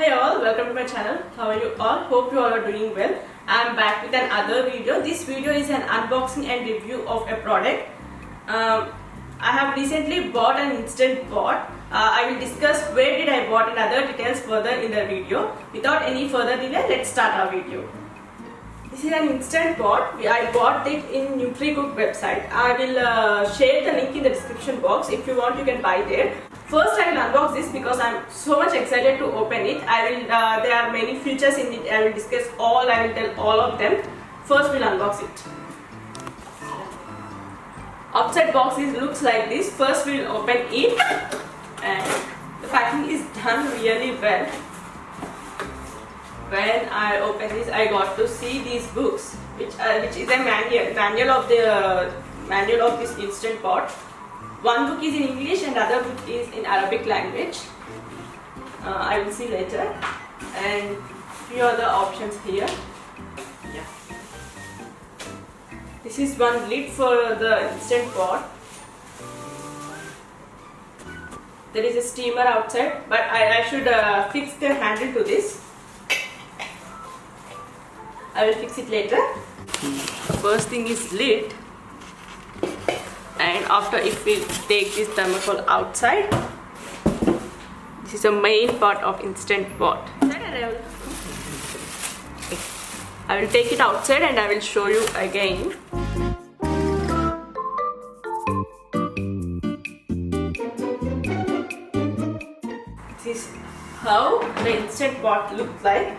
Hey all, welcome to my channel. How are you all? Hope you all are doing well. I am back with another video. This video is an unboxing and review of a product. I have recently bought an Instant Pot. I will discuss where did I bought and other details further in the video. Without any further delay, let's start our video. This is an Instant Pot. I bought it in NutriCook website. I will share the link in the description box. If you want, you can buy there. First, I will unbox this because I am so much excited to open it. There are many features in it. I will discuss all. I will tell all of them. First, we'll unbox it. Outside box looks like this. First, we'll open it, and the packing is done really well. When I open this, I got to see these books, which is a manual of this Instant Pot. One book is in English and other book is in Arabic language. I will see later. And few other options here. Yeah. This is one lid for the Instant Pot. There is a steamer outside, but I should fix the handle to this. I will fix it later. First thing is lid. And after, if we take this thermocol outside, this is the main part of Instant Pot. I will take it outside and I will show you again. This is how the Instant Pot looks like.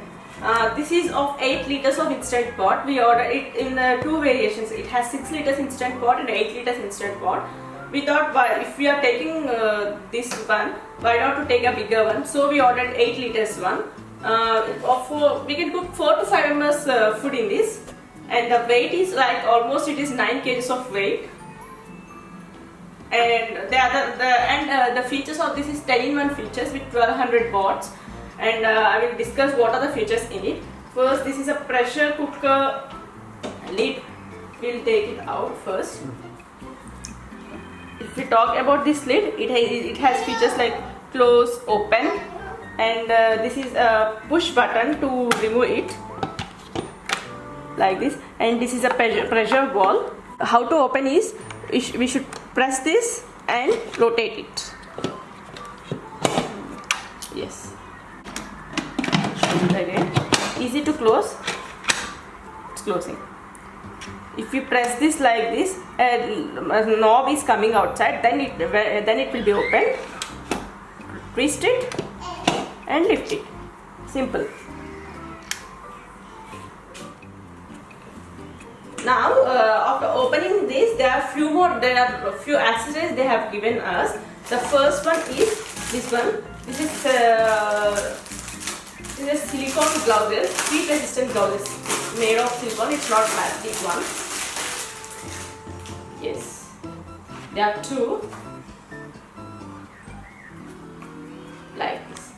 This is of 8 liters of Instant Pot. We ordered it in 2 variations. It has 6 liters Instant Pot and 8 liters Instant Pot. We thought, if we are taking this one, why not to take a bigger one? So we ordered 8 liters one. We can cook 4 to 5 members food in this. And the weight is like almost, it is 9 kgs of weight. And the features of this is 10-in-1 features with 1200 watts. And I will discuss what are the features in it. First, this is a pressure cooker lid. We'll take it out first. If we talk about this lid, it has features like close, open, and this is a push button to remove it, like this. And this is a pressure valve. How to open is, we should press this and rotate it. Yes. Again, easy to close. It's closing. If you press this like this, a knob is coming outside, then it will be open. Twist it and lift it. Simple. Now, after opening this, there are a few accessories they have given us. The first one is this one. This is silicone gloves, heat resistant gloves, made of silicone. It's not plastic one. Yes, there are 2, like this.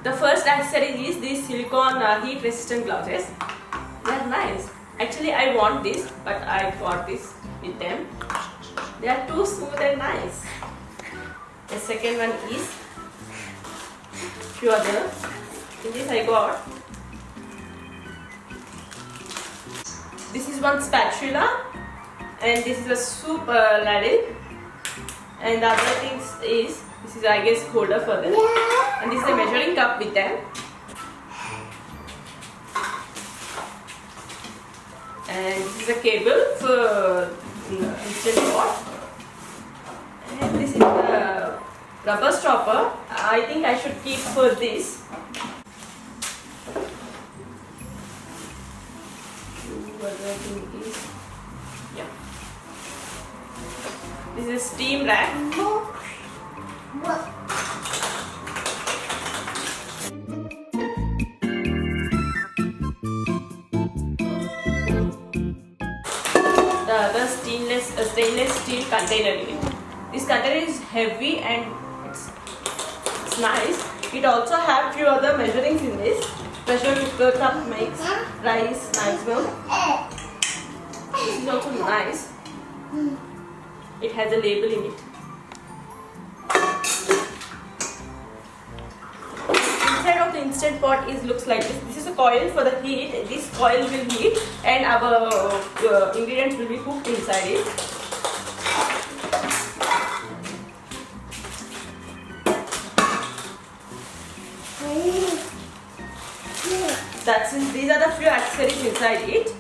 The first accessory is these silicone heat resistant gloves. They are nice. Actually, I want this, but I got this with them. They are too smooth and nice. The second one is few other. In this I got, this is one spatula, and this is a soup ladle, and the other things is, this is I guess holder for them, and this is a measuring cup with them, and this is a cable for Instant Pot, and this is the rubber stopper. I think I should keep for this. Yeah. This is steam rack. The other stainless steel container in it. This container is heavy and it's nice. It also have few other measurings in this. Pressure cooker cup makes rice maximum. This is also nice. It has a label in it. instant pot is looks like this. This is a coil for the heat. This coil will heat and our ingredients will be cooked inside it. These are the few accessories inside it.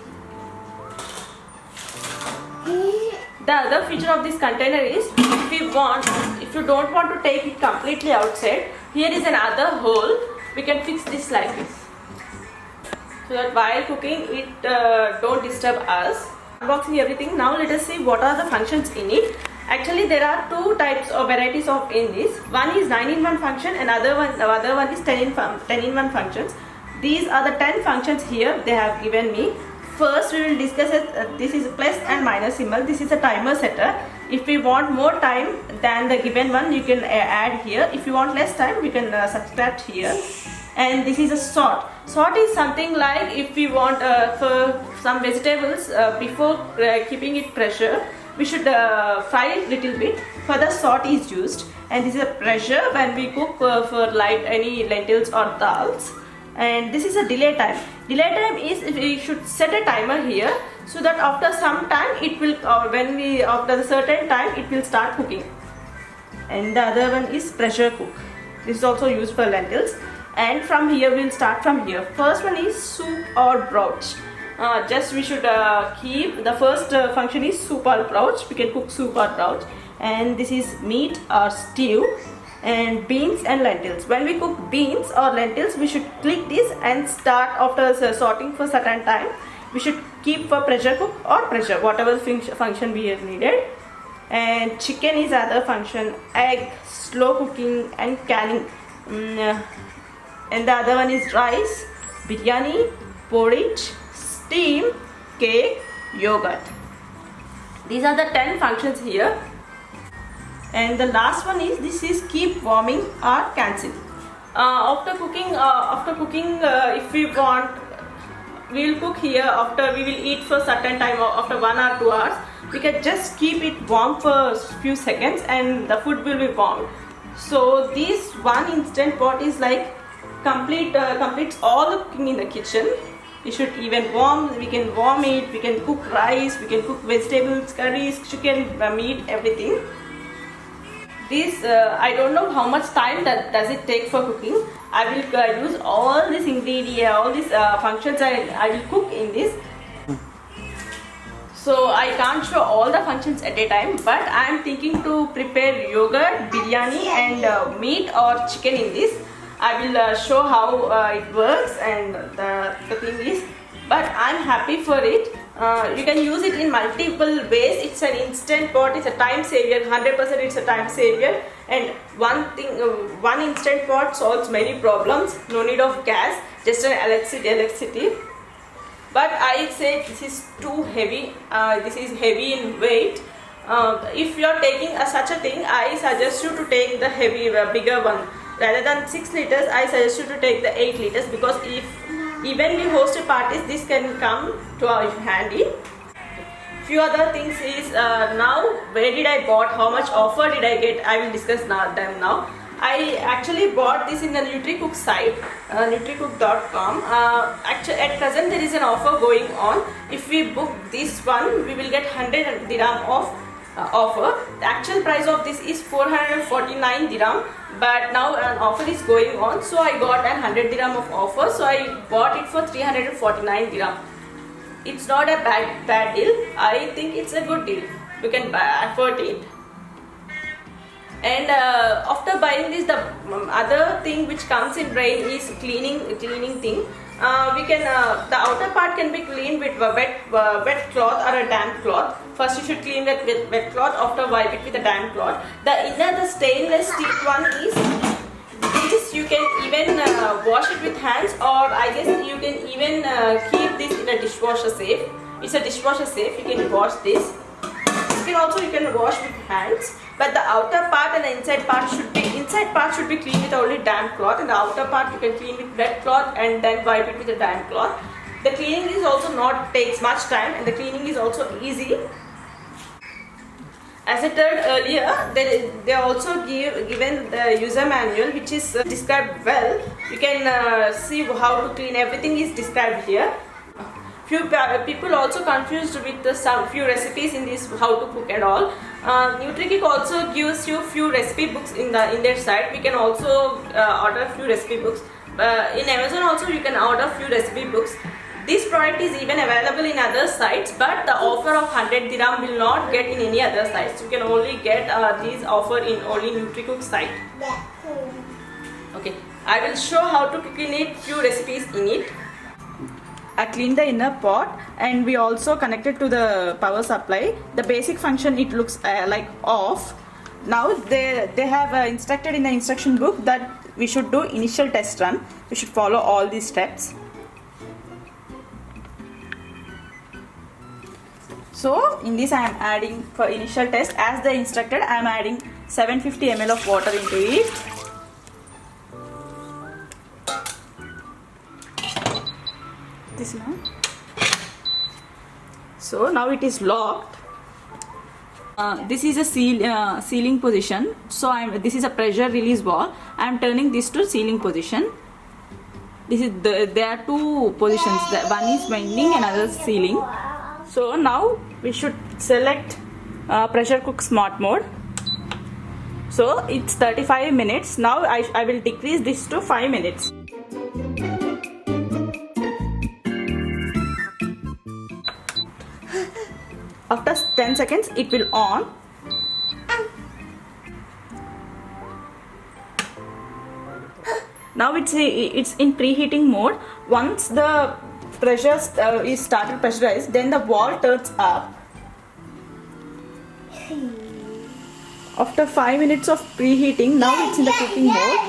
The other feature of this container is if you don't want to take it completely outside, here is another hole. We can fix this like this, so that while cooking it don't disturb us. Unboxing everything. Now let us see what are the functions in it. Actually, there are two types of varieties of in this. One is 9-in-1 function, and the other one is 10-in-1 functions. These are the 10 functions here they have given me. First we will discuss it. This is plus and minus symbol. This is a timer setter. If we want more time than the given one, you can add here. If you want less time, we can subtract here. And this is a sort. Sort is something like if we want for some vegetables before keeping it pressure, we should fry it little bit. For the sort is used. And this is a pressure when we cook for like any lentils or dals. And this is a delay time. Delay time is we should set a timer here, so that after some time it will after a certain time it will start cooking. And the other one is pressure cook. This is also used for lentils. And from here we will start from here. First one is soup or broth. Just we should keep the first function is soup or broth. We can cook soup or broth. And this is meat or stew. And beans and lentils. When we cook beans or lentils, we should click this and start after sorting for certain time. We should keep for pressure cook or pressure, whatever function we have needed. And chicken is other function, egg, slow cooking and canning. And the other one is rice, biryani, porridge, steam, cake, yogurt. These are the 10 functions here. And the last one is this is keep warming or cancel. After cooking, if we want, we will cook here. After we will eat for certain time, after 1 or 2 hours, we can just keep it warm for a few seconds, and the food will be warm. So this one instant pot is like completes all the cooking in the kitchen. We should even warm. We can warm it. We can cook rice. We can cook vegetables, curries, chicken, meat, everything. This I don't know how much time does it take for cooking. I will use all these ingredients, all these functions I will cook in this. So I can't show all the functions at a time, but I am thinking to prepare yogurt, biryani and meat or chicken in this. I will show how it works and the thing is, but I am happy for it. You can use it in multiple ways. It's an instant pot. It's a time savior. 100% it's a time savior. And one instant pot solves many problems. No need of gas. Just an electricity. But I say this is too heavy. This is heavy in weight. If you are taking such a thing, I suggest you to take the bigger one. Rather than 6 liters, I suggest you to take the 8 liters, because even we host parties, this can come to our handy. Few other things is now where did I bought, how much offer did I get, I will discuss them now. I actually bought this in the NutriCook site, nutricook.com. Actually at present there is an offer going on. If we book this one, we will get 100 dirham of offer. The actual price of this is 449 dirham, but now an offer is going on, so I got an 100 dirham of offer, so I bought it for 349 dirham. It's not a bad deal. I think it's a good deal. You can afford it. And after buying this, the other thing which comes in brain is cleaning thing. We can the outer part can be cleaned with a wet cloth or a damp cloth. First you should clean it with wet cloth, after wipe it with a damp cloth. The inner, the stainless steel one is this. You can even wash it with hands, or I guess you can even keep this in a dishwasher safe. It's a dishwasher safe. You can wash this. You can wash with hands. But the outer part and the inside part should be cleaned with only damp cloth, and the outer part you can clean with wet cloth and then wipe it with a damp cloth. The cleaning is also takes much time, and the cleaning is also easy. As I told earlier, they also given the user manual, which is described well. You can see how to clean. Everything is described here. Few people also confused with some few recipes in this how to cook and all. NutriKick also gives you few recipe books in their site. We can also order few recipe books. In Amazon also you can order few recipe books. This product is even available in other sites, but the offer of 100 dirham will not get in any other sites. You can only get these offer in only NutriKick site. Okay, I will show how to clean it, few recipes in it. I cleaned the inner pot and we also connected to the power supply. The basic function, it looks like off. Now they have instructed in the instruction book that we should do initial test run. We should follow all these steps. So in this I am adding for initial test, as they instructed, I am adding 750 ml of water into it. This now. So now it is locked. This is a sealing position. So this is a pressure release valve. I am turning this to sealing position. This is there are two positions. One is winding and other is sealing. So now we should select pressure cook smart mode. So it's 35 minutes. Now I will decrease this to 5 minutes. After 10 seconds it will on. Now it's in preheating mode. Once the pressure is started pressurized, then the valve turns up. After 5 minutes of preheating, now it's in the cooking mode.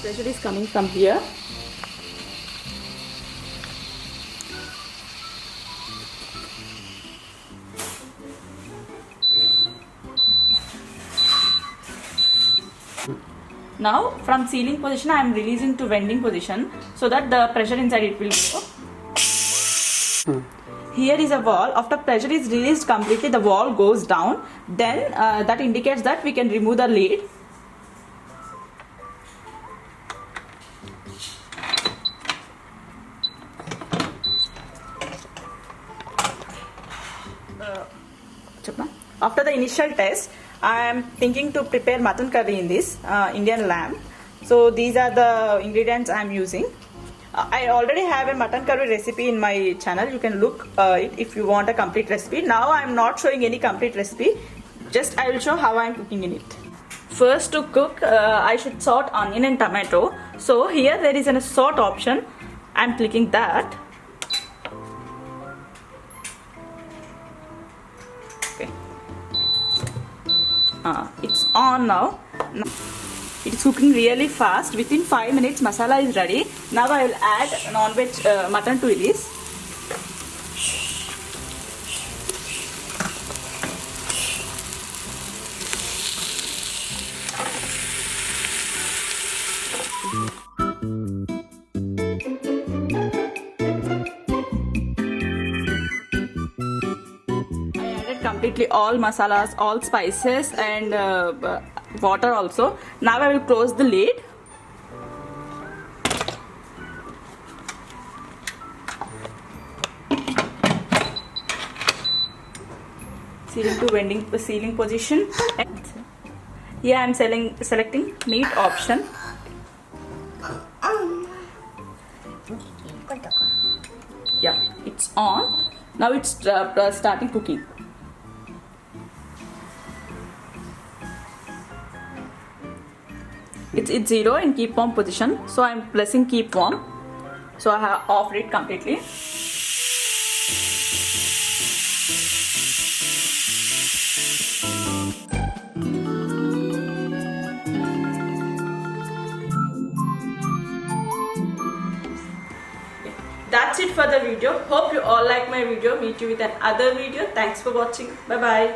Pressure is coming from here. Now from sealing position I am releasing to vending position so that the pressure inside it will go. Here is a valve. After pressure is released completely, the valve goes down. Then that indicates that we can remove the lid. After the initial test, I am thinking to prepare mutton curry in this Indian lamb. So these are the ingredients I am using. I already have a mutton curry recipe in my channel. You can look it if you want a complete recipe. Now I am not showing any complete recipe. Just I will show how I am cooking in it. First to cook, I should sort onion and tomato. So here there is a sort option. I am clicking that. It's on now. It's cooking really fast. Within 5 minutes masala is ready. Now I will add non-veg mutton to this. Completely all masalas, all spices and water also. Now I will close the lid. Sealing to sealing position. And here I am selecting meat option. Yeah, it's on. Now it's starting cooking. It's 0 in keep warm position, so I'm pressing keep warm. So I have offed it completely. That's it for the video. Hope you all like my video. Meet you with another video. Thanks for watching. Bye bye.